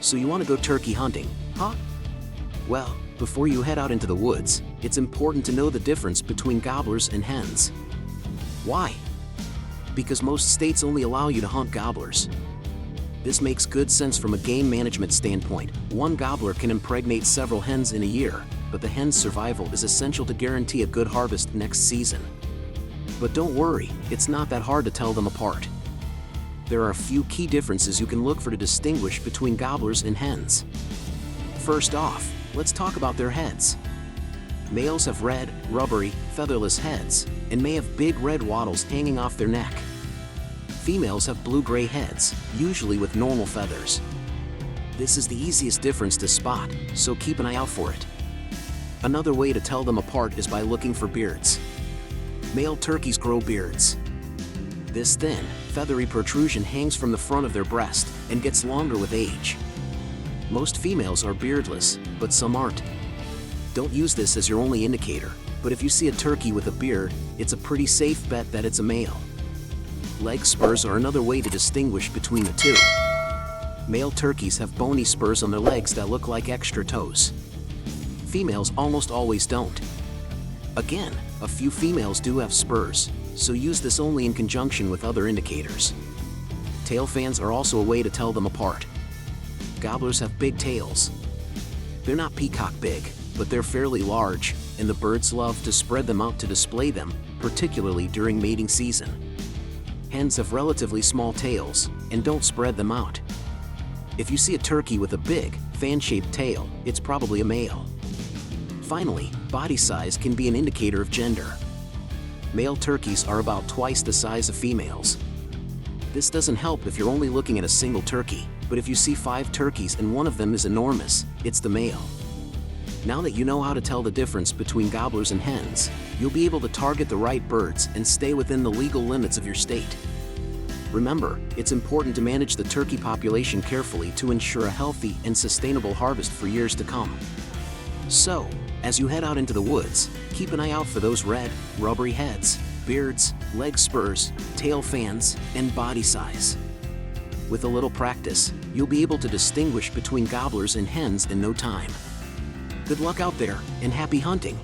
So you want to go turkey hunting, huh? Well, before you head out into the woods, it's important to know the difference between gobblers and hens. Why? Because most states only allow you to hunt gobblers. This makes good sense from a game management standpoint. One gobbler can impregnate several hens in a year, but the hen's survival is essential to guarantee a good harvest next season. But don't worry, it's not that hard to tell them apart. There are a few key differences you can look for to distinguish between gobblers and hens. First off, let's talk about their heads. Males have red, rubbery, featherless heads, and may have big red wattles hanging off their neck. Females have blue-gray heads, usually with normal feathers. This is the easiest difference to spot, so keep an eye out for it. Another way to tell them apart is by looking for beards. Male turkeys grow beards. This thin, feathery protrusion hangs from the front of their breast and gets longer with age. Most females are beardless, but some aren't. Don't use this as your only indicator, but if you see a turkey with a beard, it's a pretty safe bet that it's a male. Leg spurs are another way to distinguish between the two. Male turkeys have bony spurs on their legs that look like extra toes. Females almost always don't. Again, a few females do have spurs, so use this only in conjunction with other indicators. Tail fans are also a way to tell them apart. Gobblers have big tails. They're not peacock big, but they're fairly large, and the birds love to spread them out to display them, particularly during mating season. Hens have relatively small tails, and don't spread them out. If you see a turkey with a big, fan-shaped tail, it's probably a male. Finally, body size can be an indicator of gender. Male turkeys are about twice the size of females. This doesn't help if you're only looking at a single turkey, but if you see 5 turkeys and one of them is enormous, it's the male. Now that you know how to tell the difference between gobblers and hens, you'll be able to target the right birds and stay within the legal limits of your state. Remember, it's important to manage the turkey population carefully to ensure a healthy and sustainable harvest for years to come. So, as you head out into the woods, keep an eye out for those red, rubbery heads, beards, leg spurs, tail fans, and body size. With a little practice, you'll be able to distinguish between gobblers and hens in no time. Good luck out there, and happy hunting!